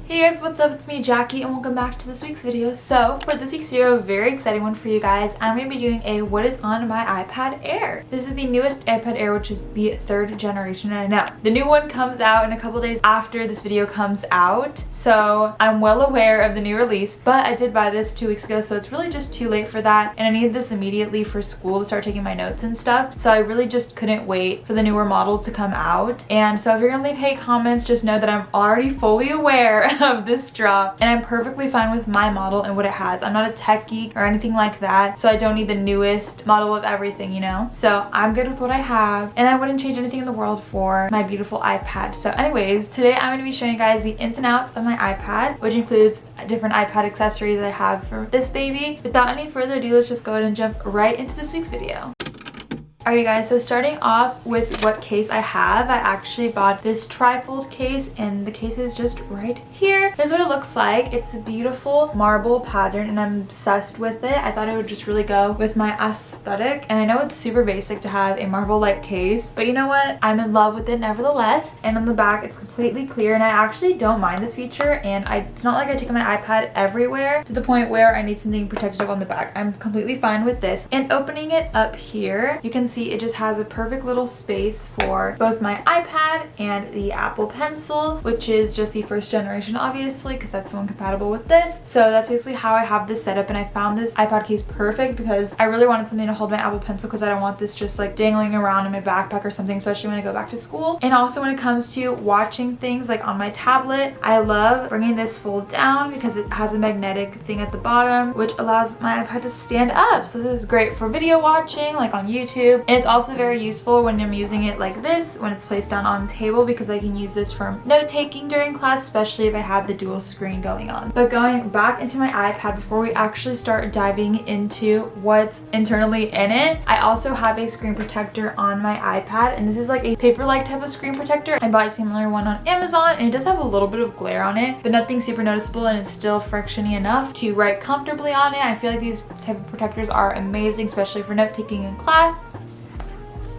Hey guys, what's up? It's me, Jackie, and welcome back to this week's video. So for this week's video, a very exciting one for you guys. I'm going to be doing a what is on my iPad Air. This is the newest iPad Air, which is the 3rd generation, and I know the new one comes out in a couple days after this video comes out. So I'm well aware of the new release, but I did buy this 2 weeks ago, so it's really just too late for that. And I needed this immediately for school to start taking my notes and stuff. So I really just couldn't wait for the newer model to come out. And so if you're going to leave hate comments, just know that I'm already fully aware of this drop, and I'm perfectly fine with my model and what it has. I'm not a tech geek or anything like that, so I don't need the newest model of everything, you know? So I'm good with what I have, and I wouldn't change anything in the world for my beautiful iPad. So anyways, today I'm going to be showing you guys the ins and outs of my iPad, which includes different iPad accessories I have for this baby. Without any further ado, let's just go ahead and jump right into this week's video. Alright guys, so starting off with what case I have, I actually bought this trifold case, and the case is just right here. This is what it looks like. It's a beautiful marble pattern and I'm obsessed with it. I thought it would just really go with my aesthetic, and I know it's super basic to have a marble-like case, but you know what? I'm in love with it nevertheless. And on the back it's completely clear, and I actually don't mind this feature, and it's not like I take my iPad everywhere to the point where I need something protective on the back. I'm completely fine with this. And opening it up here, you can see it just has a perfect little space for both my iPad and the Apple Pencil, which is just the 1st generation obviously, because that's the one compatible with this. So that's basically how I have this set up, and I found this iPad case perfect because I really wanted something to hold my Apple Pencil, because I don't want this just like dangling around in my backpack or something, especially when I go back to school. And also when it comes to watching things like on my tablet, I love bringing this fold down because it has a magnetic thing at the bottom which allows my iPad to stand up. So this is great for video watching like on YouTube. And it's also very useful when I'm using it like this, when it's placed down on the table, because I can use this for note-taking during class, especially if I have the dual screen going on. But going back into my iPad, before we actually start diving into what's internally in it, I also have a screen protector on my iPad, and this is like a paper-like type of screen protector. I bought a similar one on Amazon, and it does have a little bit of glare on it, but nothing super noticeable, and it's still frictiony enough to write comfortably on it. I feel like these type of protectors are amazing, especially for note-taking in class.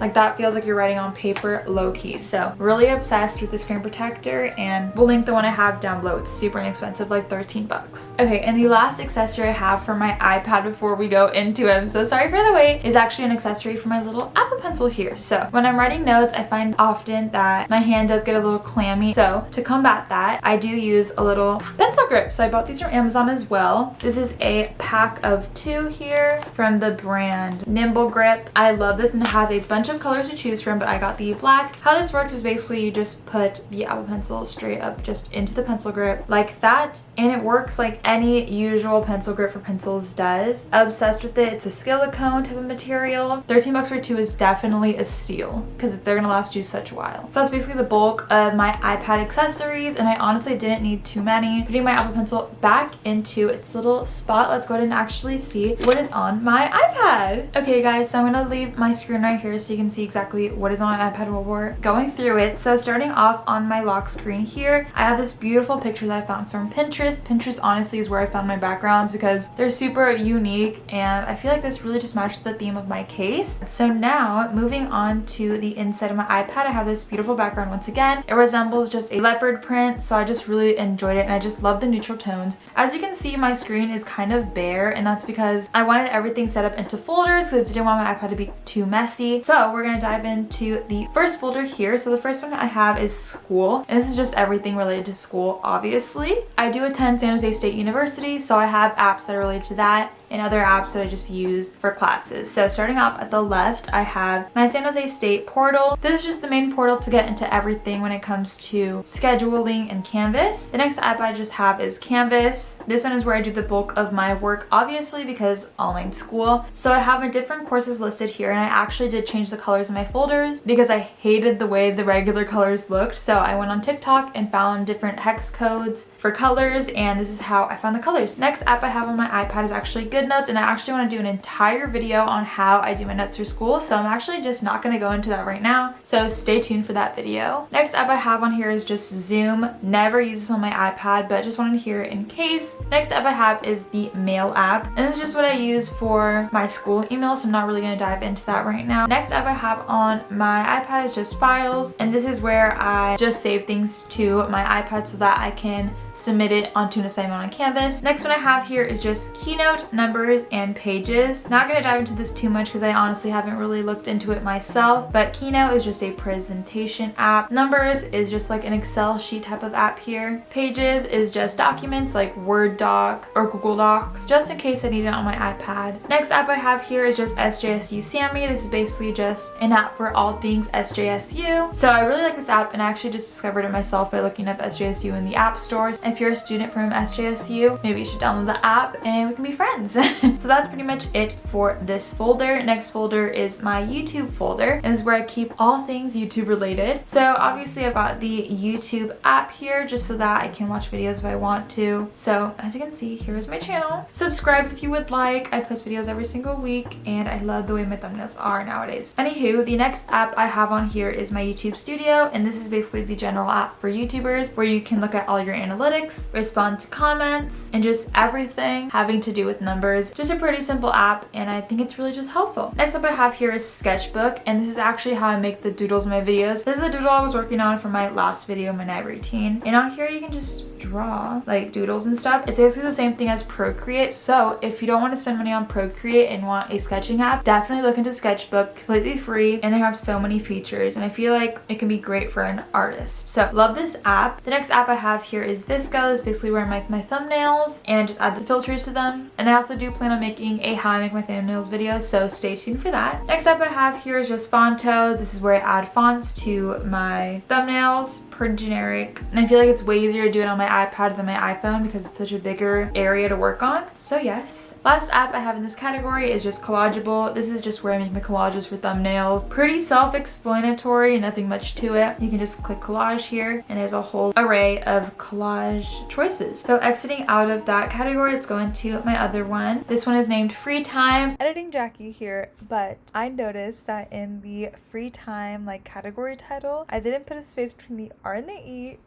Like that feels like you're writing on paper low-key. So really obsessed with the screen protector, and we'll link the one I have down below. It's super inexpensive, like 13 bucks. Okay, and the last accessory I have for my iPad before we go into it, I'm so sorry for the wait, is actually an accessory for my little Apple Pencil here. So when I'm writing notes, I find often that my hand does get a little clammy. So to combat that, I do use a little pencil grip. So I bought these from Amazon as well. This is a pack of 2 here from the brand Nimble Grip. I love this, and it has a bunch of colors to choose from, but I got the black. How this works is basically you just put the Apple Pencil straight up just into the pencil grip like that, and it works like any usual pencil grip for pencils does. I'm obsessed with it. It's a silicone type of material. 13 bucks for 2 is definitely a steal because they're gonna last you such a while. So that's basically the bulk of my iPad accessories, and I honestly didn't need too many. Putting my Apple Pencil back into its little spot, let's go ahead and actually see what is on my iPad. Okay guys, so I'm gonna leave my screen right here so you can see exactly what is on my iPad while we're going through it. So starting off on my lock screen here, I have this beautiful picture that I found from Pinterest. Pinterest honestly is where I found my backgrounds because they're super unique, and I feel like this really just matched the theme of my case. So now moving on to the inside of my iPad, I have this beautiful background once again. It resembles just a leopard print, so I just really enjoyed it, and I just love the neutral tones. As you can see, my screen is kind of bare, and that's because I wanted everything set up into folders because I didn't want my iPad to be too messy. So we're gonna dive into the first folder here. So the first one I have is school, and this is just everything related to school. Obviously I do attend San Jose State University, so I have apps that are related to that and other apps that I just use for classes. So starting off at the left, I have my San Jose State portal. This is just the main portal to get into everything when it comes to scheduling and Canvas. The next app I just have is Canvas. This one is where I do the bulk of my work, obviously because online school. So I have my different courses listed here, and I actually did change the colors in my folders because I hated the way the regular colors looked. So I went on TikTok and found different hex codes for colors, and this is how I found the colors. Next app I have on my iPad is actually Good vid notes, and I actually want to do an entire video on how I do my notes for school, so I'm actually just not going to go into that right now, so stay tuned for that video. Next app I have on here is just Zoom. Never use this on my iPad, but just wanted to hear it in case. Next app I have is the Mail app, and this is just what I use for my school email, so I'm not really going to dive into that right now. Next app I have on my iPad is just Files, and this is where I just save things to my iPad so that I can submit it onto an assignment on Canvas. Next one I have here is just Keynote, Numbers, and Pages. Not going to dive into this too much because I honestly haven't really looked into it myself, but Keynote is just a presentation app. Numbers is just like an Excel sheet type of app here. Pages is just documents like Word doc or Google Docs, just in case I need it on my iPad. Next app I have here is just SJSU Sammy. This is basically just an app for all things SJSU. So I really like this app, and I actually just discovered it myself by looking up SJSU in the app stores. If you're a student from SJSU, maybe you should download the app and we can be friends. So that's pretty much it for this folder. Next folder is my YouTube folder, and this is where I keep all things YouTube related. So obviously I've got the YouTube app here just so that I can watch videos if I want to. So as you can see, here's my channel. Subscribe if you would like. I post videos every single week, and I love the way my thumbnails are nowadays. Anywho, the next app I have on here is my YouTube Studio, and this is basically the general app for YouTubers where you can look at all your analytics, respond to comments, and just everything having to do with numbers. Just a pretty simple app, and I think it's really just helpful. Next up I have here is Sketchbook, and this is actually how I make the doodles in my videos. This is a doodle I was working on for my last video, my night routine, and on here you can just draw like doodles and stuff. It's basically the same thing as Procreate, so if you don't want to spend money on Procreate and want a sketching app, definitely look into Sketchbook. Completely free, and they have so many features, and I feel like it can be great for an artist. So love this app. The next app I have here is Visco. Is basically where I make my thumbnails and just add the filters to them, and I also do plan on making a how I make my thumbnails video, so stay tuned for that. Next up I have here is just Fonto. This is where I add fonts to my thumbnails. Pretty generic, and I feel like it's way easier to do it on my iPad than my iPhone because it's such a bigger area to work on. So yes. Last app I have in this category is just Collageable. This is just where I make my collages for thumbnails. Pretty self-explanatory, nothing much to it. You can just click collage here, and there's a whole array of collage choices. So exiting out of that category, let's go into my other one. This one is named Free Time. Editing Jackie here, but I noticed that in the free time like category title, I didn't put a space between the R and the E,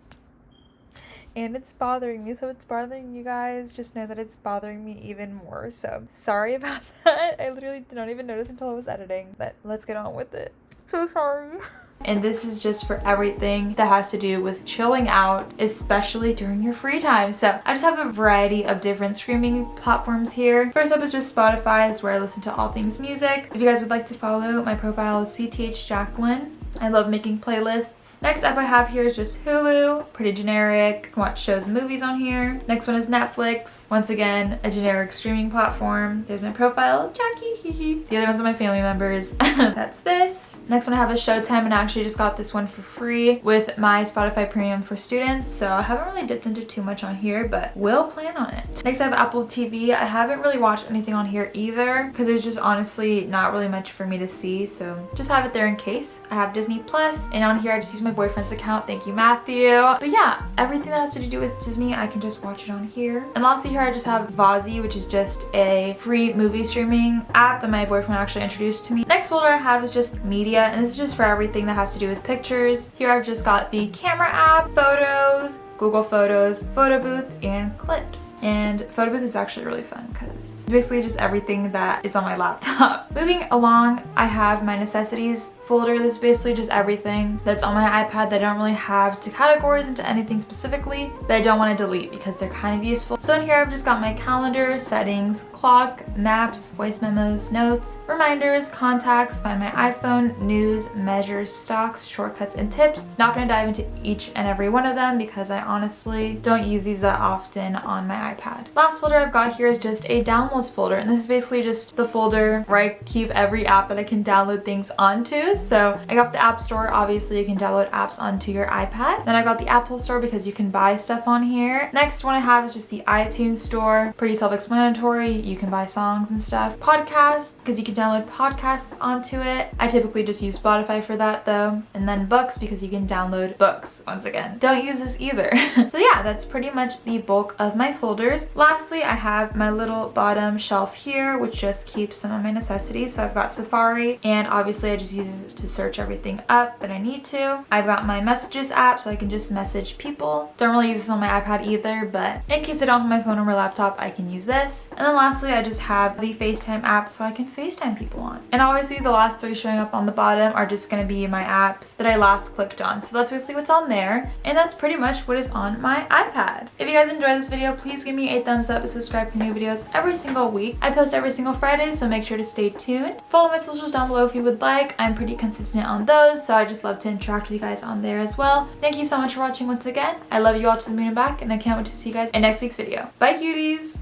and it's bothering me. So it's bothering you guys, just know that it's bothering me even more. So sorry about that. I literally did not even notice until I was editing, but let's get on with it. So sorry. And this is just for everything that has to do with chilling out, especially during your free time. So I just have a variety of different streaming platforms here. First up is just Spotify. Is where I listen to all things music. If you guys would like to follow, my profile is CTH Jacqueline. I love making playlists. Next up I have here is just Hulu, pretty generic. You can watch shows and movies on here. Next one is Netflix. Once again, a generic streaming platform. There's my profile, Jackie. The other ones are my family members. That's this. Next one I have is Showtime, and I actually just got this one for free with my Spotify Premium for students. So I haven't really dipped into too much on here, but will plan on it. Next I have Apple TV. I haven't really watched anything on here either because there's just honestly not really much for me to see. So just have it there in case. I have Disney Plus, and on here I just use my boyfriend's account. Thank you, Matthew. But yeah, everything that has to do with Disney, I can just watch it on here. And lastly here I just have Vozzy, which is just a free movie streaming app that my boyfriend actually introduced to me. Next folder I have is just media, and this is just for everything that has to do with pictures. Here I've just got the camera app, photos, Google Photos, Photo Booth, and Clips. And Photo Booth is actually really fun because it's basically just everything that is on my laptop. Moving along, I have my necessities folder. This is basically just everything that's on my iPad that I don't really have to categorize into anything specifically, but I don't want to delete because they're kind of useful. So in here I've just got my calendar, settings, clock, maps, voice memos, notes, reminders, contacts, find my iPhone, news, measures, stocks, shortcuts, and tips. Not going to dive into each and every one of them because I honestly don't use these that often on my iPad. Last folder I've got here is just a downloads folder, and this is basically just the folder where I keep every app that I can download things onto. So I got the App Store. Obviously you can download apps onto your iPad. Then I got the Apple Store because you can buy stuff on here. Next one I have is just the iTunes Store. Pretty self-explanatory. You can buy songs and stuff. Podcasts, because you can download podcasts onto it. I typically just use Spotify for that though. And then books because you can download books. Once again, don't use this either. So yeah, that's pretty much the bulk of my folders. Lastly, I have my little bottom shelf here, which just keeps some of my necessities. So I've got Safari, and obviously I just use it to search everything up that I need to. I've got my messages app so I can just message people. Don't really use this on my iPad either, but in case I don't have my phone or my laptop, I can use this. And then lastly, I just have the FaceTime app so I can FaceTime people on. And obviously the last three showing up on the bottom are just going to be my apps that I last clicked on. So that's basically what's on there. And that's pretty much what is on my iPad. If you guys enjoyed this video, please give me a thumbs up and subscribe for new videos every single week. I post every single Friday, so make sure to stay tuned. Follow my socials down below if you would like. I'm pretty consistent on those, so I just love to interact with you guys on there as well. Thank you so much for watching once again. I love you all to the moon and back, and I can't wait to see you guys in next week's video. Bye, cuties!